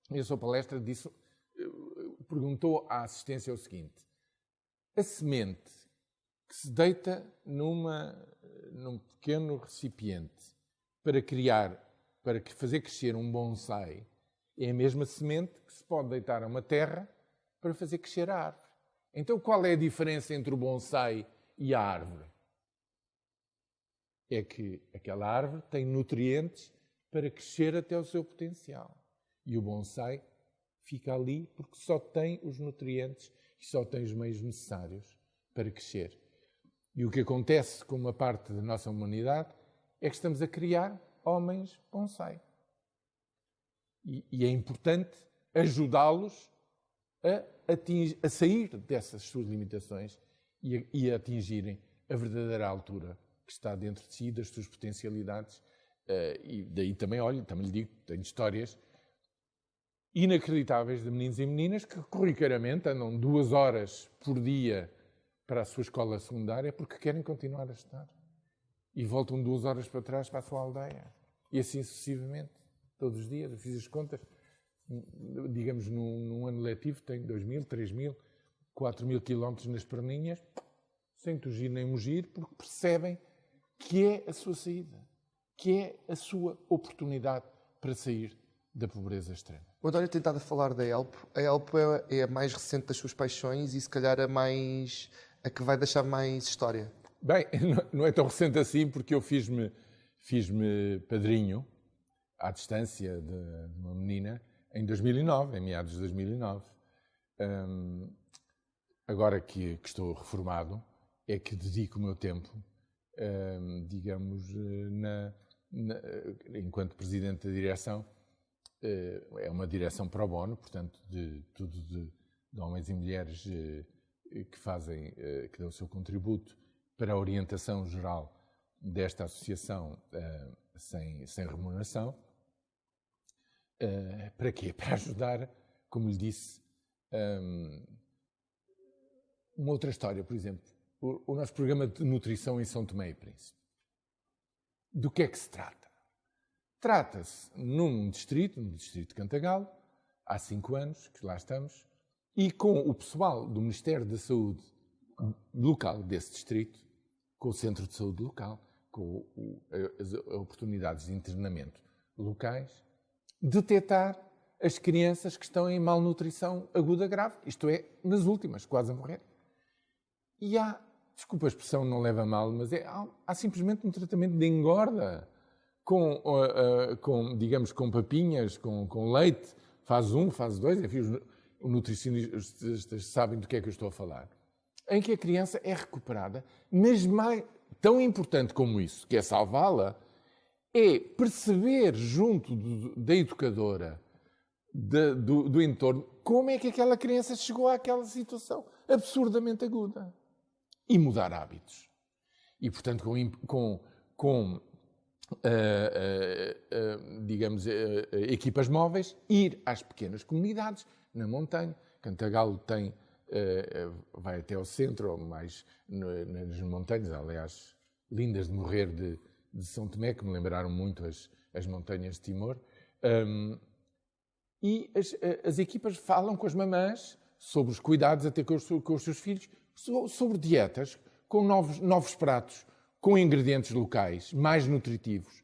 e a sua palestra perguntou à assistência o seguinte: a semente que se deita num pequeno recipiente para fazer crescer um bonsai é a mesma semente que se pode deitar a uma terra para fazer crescer a árvore. Então qual é a diferença entre o bonsai e a árvore? É que aquela árvore tem nutrientes para crescer até o seu potencial. E o bonsai fica ali porque só tem os nutrientes e só tem os meios necessários para crescer. E o que acontece com uma parte da nossa humanidade é que estamos a criar homens bonsai. E é importante ajudá-los a sair dessas suas limitações e a atingirem a verdadeira altura que está dentro de si, das suas potencialidades. E daí também, também lhe digo, tenho histórias inacreditáveis de meninos e meninas que corriqueiramente andam 2 horas por dia para a sua escola secundária porque querem continuar a estudar. E voltam 2 horas para trás para a sua aldeia. E assim sucessivamente, todos os dias. Eu fiz as contas, digamos, num ano letivo tem 2.000, 3.000, 4.000 quilómetros nas perninhas, sem tugir nem mugir, porque percebem que é a sua saída, que é a sua oportunidade para sair da pobreza extrema. O António tem estado a falar da ELPO. A ELPO é a mais recente das suas paixões e, se calhar, a que vai deixar mais história. Bem, não é tão recente assim, porque eu fiz-me padrinho, à distância, de uma menina, em 2009, em meados de 2009. Agora que estou reformado, é que dedico o meu tempo, digamos, enquanto presidente da direção. É uma direção pro bono, portanto, de homens e mulheres que fazem, que dão o seu contributo para a orientação geral desta associação sem remuneração. Para quê? Para ajudar, como lhe disse, uma outra história, por exemplo, o nosso programa de nutrição em São Tomé e Príncipe. Do que é que se trata? Trata-se no distrito de Cantagalo, há 5 anos que lá estamos, e com o pessoal do Ministério da Saúde local desse distrito, com o Centro de Saúde local, com as oportunidades de internamento locais, detectar as crianças que estão em malnutrição aguda grave, isto é, nas últimas, quase a morrer. E há, desculpa a expressão, não leva a mal, mas há simplesmente um tratamento de engorda digamos, com papinhas, com leite, fase 1, fase 2, enfim, os nutricionistas sabem do que é que eu estou a falar, em que a criança é recuperada, mas tão importante como isso, que é salvá-la, é perceber junto da educadora, do entorno, como é que aquela criança chegou àquela situação absurdamente aguda. E mudar hábitos. E, portanto, digamos, equipas móveis, ir às pequenas comunidades, na montanha. Cantagalo vai até ao centro, ou mais nas montanhas, aliás, lindas de morrer de São Tomé, que me lembraram muito as montanhas de Timor. E as equipas falam com as mamãs sobre os cuidados a ter com os seus filhos, sobre dietas, com novos pratos, com ingredientes locais, mais nutritivos.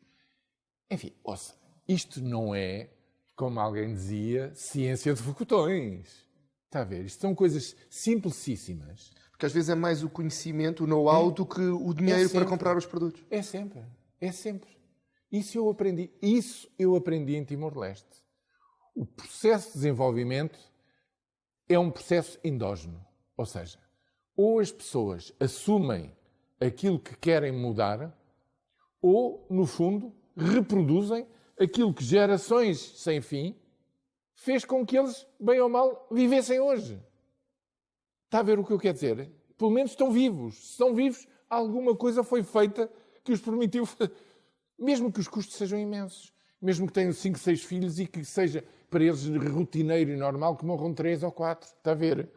Enfim, ouça, isto não é, como alguém dizia, ciência de focotões. Está a ver? Isto são coisas simplicíssimas. Porque às vezes é mais o conhecimento, o know-how, do que o dinheiro para comprar os produtos. É sempre. Isso eu aprendi em Timor-Leste. O processo de desenvolvimento é um processo endógeno. Ou seja, ou as pessoas assumem aquilo que querem mudar, ou, no fundo, reproduzem aquilo que gerações sem fim fez com que eles, bem ou mal, vivessem hoje. Está a ver o que eu quero dizer? Pelo menos estão vivos. Se estão vivos, alguma coisa foi feita que os permitiu, mesmo que os custos sejam imensos, mesmo que tenham 5, 6 filhos e que seja para eles rotineiro e normal que morram 3 ou 4. Está a ver?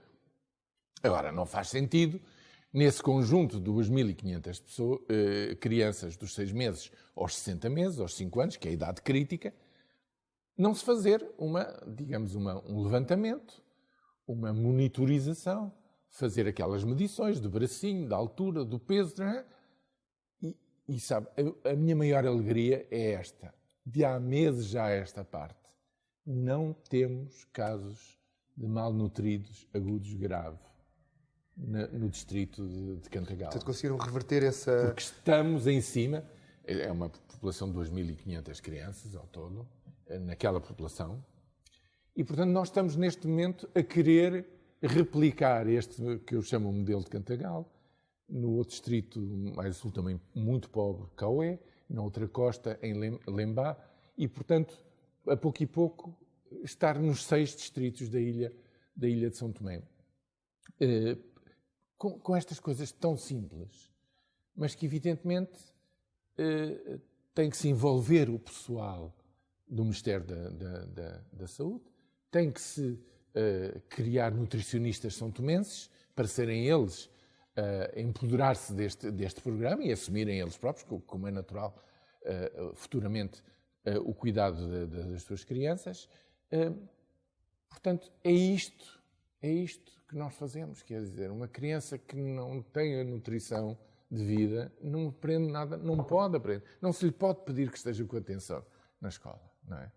Agora, não faz sentido, nesse conjunto de 2.500 crianças dos 6 meses aos 60 meses, aos 5 anos, que é a idade crítica, não se fazer um levantamento, uma monitorização, fazer aquelas medições de bracinho, da altura, do peso, não é? E sabe, a minha maior alegria é esta. De há meses já esta parte. Não temos casos de malnutridos agudos grave no distrito de Cantagalo. Portanto, conseguiram reverter essa... Porque estamos em cima, é uma população de 2.500 crianças ao todo, naquela população, e, portanto, nós estamos neste momento a querer replicar este que eu chamo o modelo de Cantagalo, no outro distrito mais sul também muito pobre, Cauê, na outra costa, em Lembá, e, portanto, a pouco e pouco, estar nos 6 distritos da ilha de São Tomé. Com estas coisas tão simples, mas que, evidentemente, tem que se envolver o pessoal do Ministério da Saúde, tem que se criar nutricionistas são-tomenses para serem eles empoderar-se deste programa e assumirem eles próprios, como é natural, futuramente, o cuidado das suas crianças. Portanto, é isto que nós fazemos, quer dizer, uma criança que não tem a nutrição devida não aprende nada, não pode aprender, não se lhe pode pedir que esteja com atenção na escola, não é?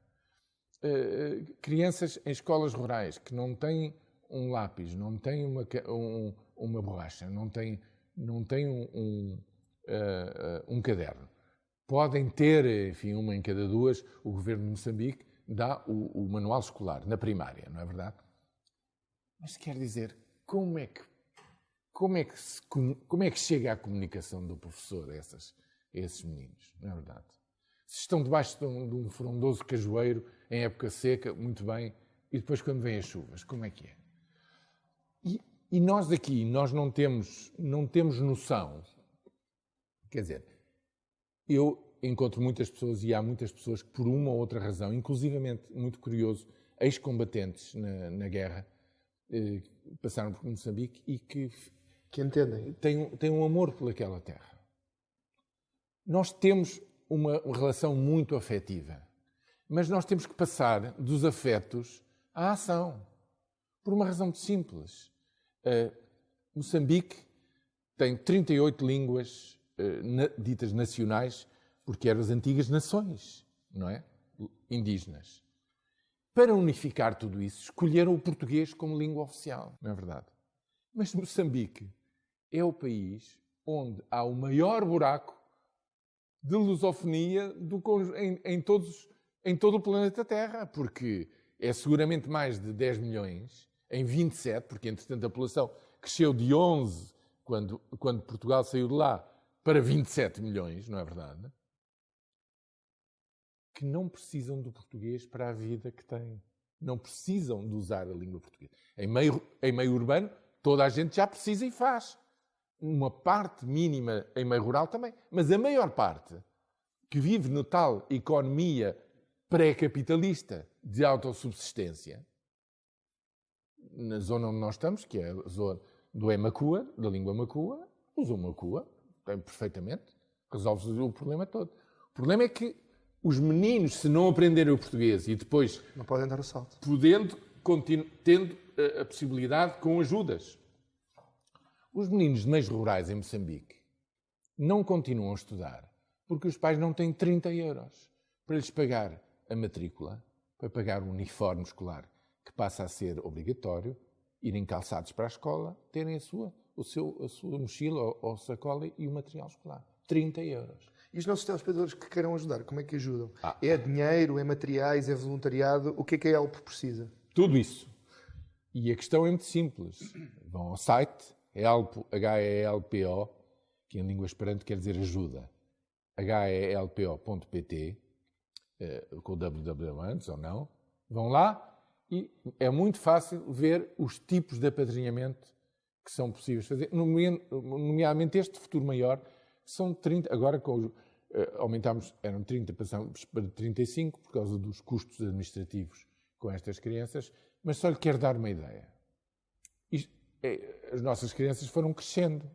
Crianças em escolas rurais que não têm um lápis, não têm uma borracha, não têm um caderno, podem ter, enfim, uma em cada 2, o governo de Moçambique dá o manual escolar na primária, não é verdade? Mas quer dizer, como é que chega a comunicação do professor a esses meninos, não é verdade? Se estão debaixo de um frondoso cajueiro em época seca, muito bem, e depois quando vêm as chuvas, como é que é? E nós aqui, nós não temos noção. Quer dizer, eu encontro muitas pessoas, e há muitas pessoas que por uma ou outra razão, inclusivamente, muito curioso, ex-combatentes na guerra, passaram por Moçambique e que entendem. Têm um amor pelaquela terra. Nós temos uma relação muito afetiva, mas nós temos que passar dos afetos à ação, por uma razão muito simples. Moçambique tem 38 línguas ditas nacionais, porque eram as antigas nações, não é? Indígenas. Para unificar tudo isso, escolheram o português como língua oficial, não é verdade? Mas Moçambique é o país onde há o maior buraco de lusofonia em todo o planeta Terra, porque é seguramente mais de 10 milhões em 27, porque entretanto a população cresceu de 11 quando Portugal saiu de lá para 27 milhões, não é verdade? Que não precisam do português para a vida que têm. Não precisam de usar a língua portuguesa. Em meio urbano, toda a gente já precisa e faz. Uma parte mínima em meio rural também. Mas a maior parte, que vive na tal economia pré-capitalista de autossubsistência, na zona onde nós estamos, que é a zona do Emakua, da língua Makua, usa o Makua, perfeitamente, resolve o problema todo. O problema é que os meninos, se não aprenderem o português e depois... não podem dar o salto. Tendo a possibilidade com ajudas. Os meninos de meios rurais em Moçambique não continuam a estudar porque os pais não têm 30 euros para lhes pagar a matrícula, para pagar o uniforme escolar, que passa a ser obrigatório, irem calçados para a escola, terem a sua mochila ou sacola e o material escolar. 30 euros. E os nossos telespectadores que queiram ajudar, como é que ajudam? É dinheiro, é materiais, é voluntariado? O que é a Help precisa? Tudo isso. E a questão é muito simples. Vão ao site, HELPO, que em língua esperanto quer dizer ajuda, helpo.pt, com o www antes ou não. Vão lá e é muito fácil ver os tipos de apadrinhamento que são possíveis fazer, nomeadamente este futuro maior, que são 30, agora aumentámos, eram 30, passamos para 35 por causa dos custos administrativos com estas crianças, mas só lhe quero dar uma ideia. As nossas crianças foram crescendo.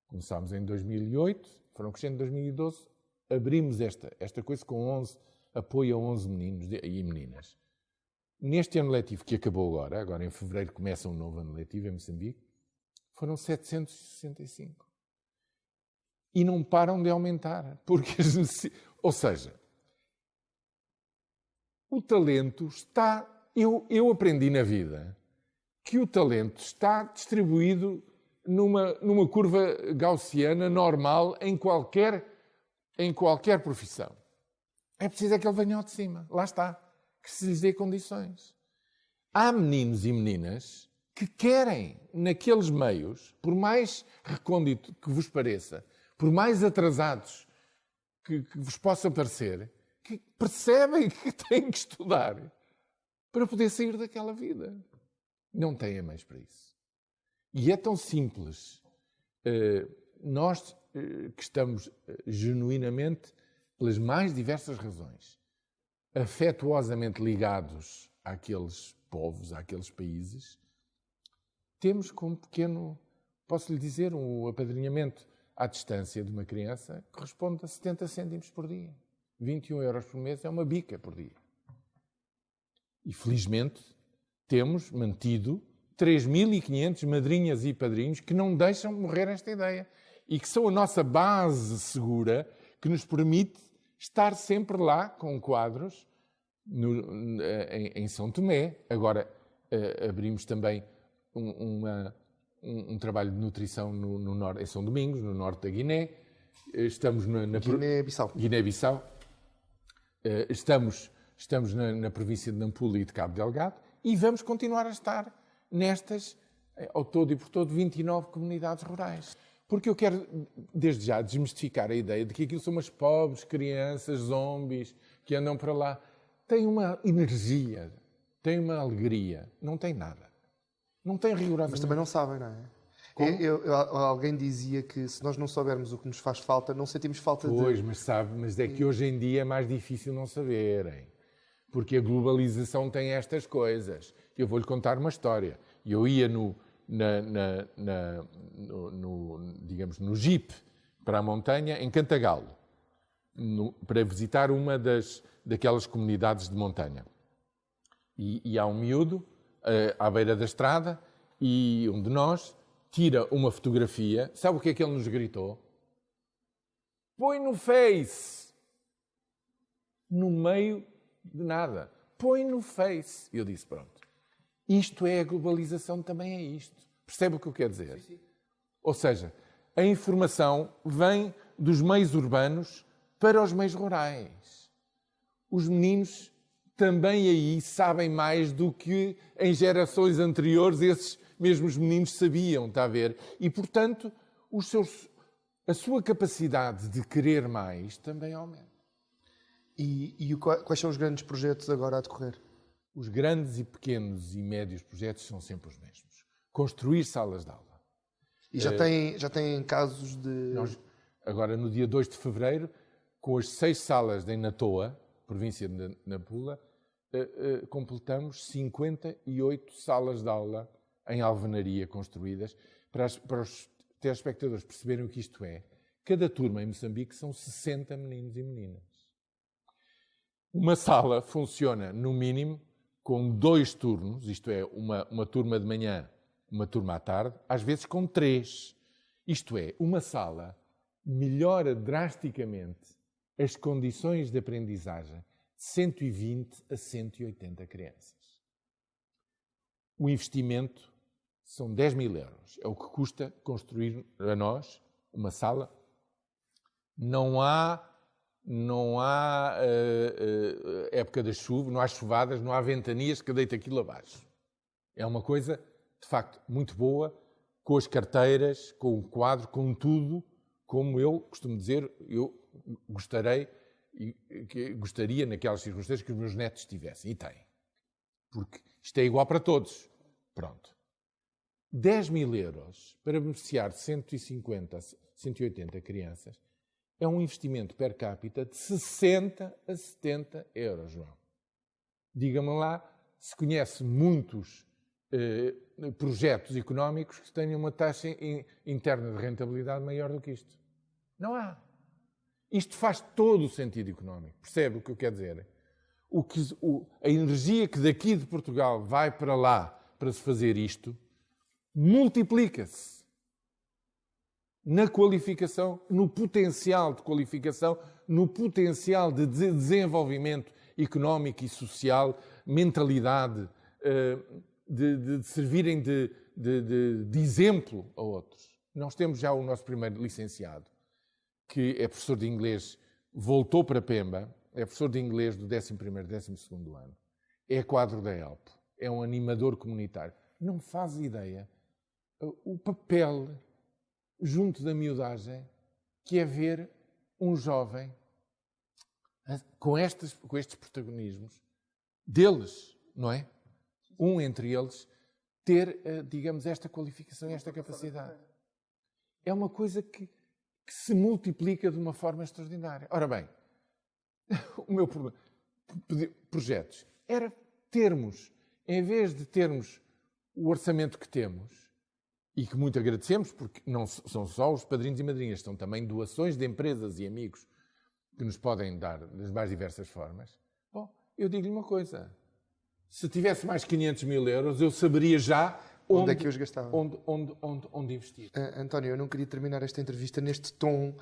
Começámos em 2008, foram crescendo em 2012, abrimos esta coisa com apoio a 11 meninos e meninas. Neste ano letivo que acabou agora em fevereiro começa um novo ano letivo em Moçambique, foram 765. E não param de aumentar, porque ou seja, o talento está... Eu aprendi na vida que o talento está distribuído numa curva gaussiana normal em qualquer profissão. É preciso que ele venha ao de cima. Lá está. Que se lhes dê condições. Há meninos e meninas que querem, naqueles meios, por mais recôndito que vos pareça, por mais atrasados que vos possa parecer, que percebem que têm que estudar para poder sair daquela vida. Não têm meios para isso. E é tão simples. Nós que estamos genuinamente, pelas mais diversas razões, afetuosamente ligados àqueles povos, àqueles países, temos como pequeno, posso lhe dizer, um apadrinhamento à distância de uma criança corresponde a 70 cêntimos por dia. 21 euros por mês é uma bica por dia. E felizmente temos mantido 3.500 madrinhas e padrinhos que não deixam morrer esta ideia e que são a nossa base segura que nos permite estar sempre lá com quadros em São Tomé. Agora abrimos também um trabalho de nutrição em São Domingos, no norte da Guiné. Estamos na Guiné-Bissau. Estamos na província de Nampula e de Cabo Delgado e vamos continuar a estar nestas, ao todo e por todo, 29 comunidades rurais. Porque eu quero, desde já, desmistificar a ideia de que aquilo são umas pobres crianças, zombies, que andam para lá. Tem uma energia, tem uma alegria. Não tem nada. Não tem rigorosamente. Mas também não sabem, não é? Alguém dizia que se nós não soubermos o que nos faz falta, não sentimos falta de... Pois, mas é que hoje em dia é mais difícil não saberem. Porque a globalização tem estas coisas. Eu vou-lhe contar uma história. Eu ia digamos, no Jeep para a montanha, em Cantagalo, para visitar uma daquelas comunidades de montanha. E há um miúdo à beira da estrada e um de nós tira uma fotografia. Sabe o que é que ele nos gritou? Põe no Face. No meio de nada. Põe no Face. Eu disse, pronto. Isto é a globalização, também é isto. Percebe o que eu quero dizer? Sim. Ou seja, a informação vem dos meios urbanos para os meios rurais. Os meninos também aí sabem mais do que em gerações anteriores esses mesmos meninos sabiam, está a ver? E, portanto, a sua capacidade de querer mais também aumenta. E quais são os grandes projetos agora a decorrer? Os grandes e pequenos e médios projetos são sempre os mesmos. Construir salas de aula. E já tem casos de... Nós, agora, no dia 2 de fevereiro, com as 6 salas em Natoa, província de Nampula, completamos 58 salas de aula em alvenaria construídas, para os telespectadores perceberem o que isto é. Cada turma em Moçambique são 60 meninos e meninas. Uma sala funciona, no mínimo, com 2 turnos, isto é, uma turma de manhã, uma turma à tarde, às vezes com 3. Isto é, uma sala melhora drasticamente as condições de aprendizagem de 120 a 180 crianças. O investimento são 10.000 euros. É o que custa construir a nós uma sala. Não há época da chuva, não há chuvadas, não há ventanias que deite aquilo abaixo. É uma coisa, de facto, muito boa, com as carteiras, com o quadro, com tudo, como eu costumo dizer, eu gostaria naquelas circunstâncias que os meus netos tivessem. E têm. Porque isto é igual para todos. Pronto. 10.000 euros para beneficiar de 150 a 180 crianças é um investimento per capita de 60 a 70 euros, João. Diga-me lá se conhece muitos projetos económicos que tenham uma taxa interna de rentabilidade maior do que isto. Não há. Isto faz todo o sentido económico. Percebe o que eu quero dizer? A energia que daqui de Portugal vai para lá para se fazer isto, multiplica-se na qualificação, no potencial de qualificação, no potencial de desenvolvimento económico e social, mentalidade, de servirem de exemplo a outros. Nós temos já o nosso primeiro licenciado, que é professor de inglês, voltou para Pemba, é professor de inglês do 11º e 12º ano, é quadro da ELP, é um animador comunitário. Não faz ideia o papel junto da miudagem que é ver um jovem com estes protagonismos deles, não é? Um entre eles ter, digamos, esta qualificação e esta capacidade. É uma coisa que se multiplica de uma forma extraordinária. Ora bem, o meu projetos era termos, em vez de termos o orçamento que temos, e que muito agradecemos, porque não são só os padrinhos e madrinhas, são também doações de empresas e amigos que nos podem dar das mais diversas formas. Bom, eu digo-lhe uma coisa. Se tivesse mais 500.000 euros, eu saberia já onde é que eu os gastava? Onde investir. António, eu não queria terminar esta entrevista neste tom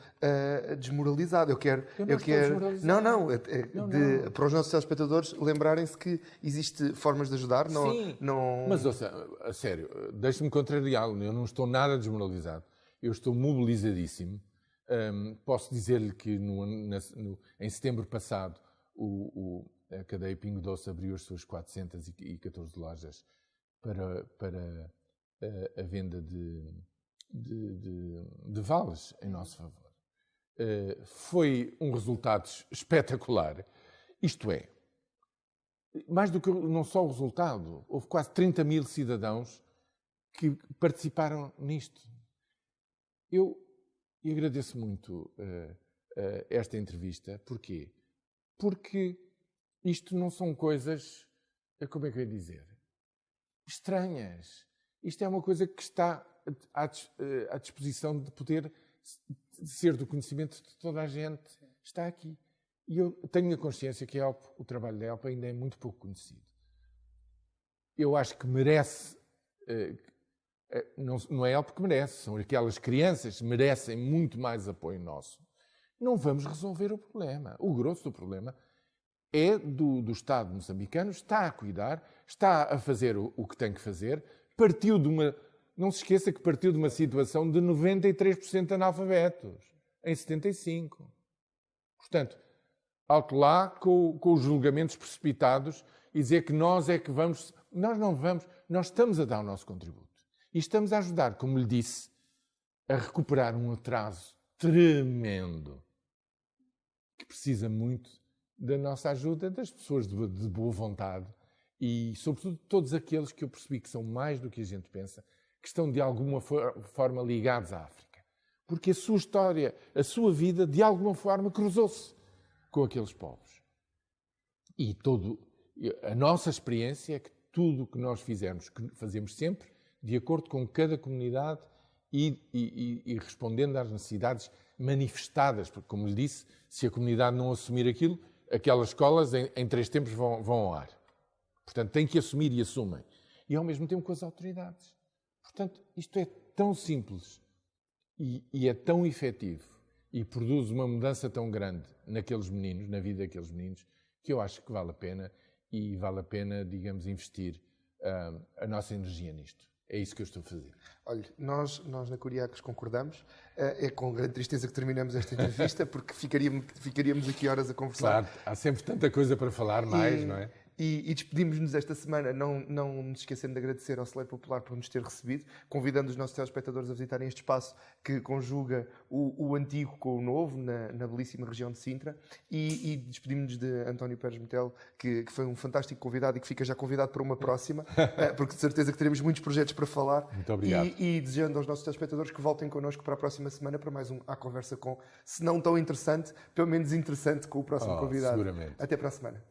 desmoralizado. Eu quero. Não. Para os nossos telespectadores lembrarem-se que existem formas de ajudar. Sim, mas a sério, deixe-me contrariá-lo. Eu não estou nada desmoralizado. Eu estou mobilizadíssimo. Posso dizer-lhe que em setembro passado a cadeia Pingo Doce abriu as suas 414 lojas para a venda de vales em nosso favor. Foi um resultado espetacular. Isto é, mais do que não só o resultado, houve quase 30.000 cidadãos que participaram nisto. Eu agradeço muito esta entrevista. Porquê? Porque isto não são coisas, como é que eu ia dizer, estranhas. Isto é uma coisa que está à disposição de poder ser do conhecimento de toda a gente. Está aqui. E eu tenho a consciência que o trabalho da ELP ainda é muito pouco conhecido. Eu acho que merece, não é a ELP que merece, são aquelas crianças que merecem muito mais apoio nosso. Não vamos resolver o problema. O grosso do problema é do Estado moçambicano, está a cuidar, está a fazer o que tem que fazer, não se esqueça que partiu de uma situação de 93% analfabetos, em 75. Portanto, alto lá com os julgamentos precipitados e dizer que nós é que vamos... Nós não vamos, nós estamos a dar o nosso contributo. E estamos a ajudar, como lhe disse, a recuperar um atraso tremendo, que precisa muito da nossa ajuda, das pessoas de boa vontade e, sobretudo, todos aqueles que eu percebi que são mais do que a gente pensa, que estão de alguma forma ligados à África. Porque a sua história, a sua vida, de alguma forma cruzou-se com aqueles povos. E a nossa experiência é que tudo o que nós fizermos, que fazemos sempre, de acordo com cada comunidade e respondendo às necessidades manifestadas, porque, como lhe disse, se a comunidade não assumir aquilo, aquelas escolas em 3 tempos vão ao ar. Portanto, têm que assumir e assumem. E ao mesmo tempo com as autoridades. Portanto, isto é tão simples e é tão efetivo e produz uma mudança tão grande naqueles meninos, na vida daqueles meninos, que eu acho que vale a pena e vale a pena, digamos, investir a nossa energia nisto. É isso que eu estou a fazer. Olha, nós na Curiacos concordamos. É com grande tristeza que terminamos esta entrevista, porque ficaríamos aqui horas a conversar. Claro, há sempre tanta coisa para falar mais, não é? E despedimos-nos esta semana, não nos esquecendo de agradecer ao Celeiro Popular por nos ter recebido, convidando os nossos telespectadores a visitarem este espaço que conjuga o antigo com o novo, na belíssima região de Sintra. E despedimos-nos de António Pérez Metelo, que foi um fantástico convidado e que fica já convidado para uma próxima, porque de certeza que teremos muitos projetos para falar. Muito obrigado. E desejando aos nossos telespectadores que voltem connosco para a próxima semana para mais À Conversa Com, se não tão interessante, pelo menos interessante com o próximo convidado. Seguramente. Até para a semana.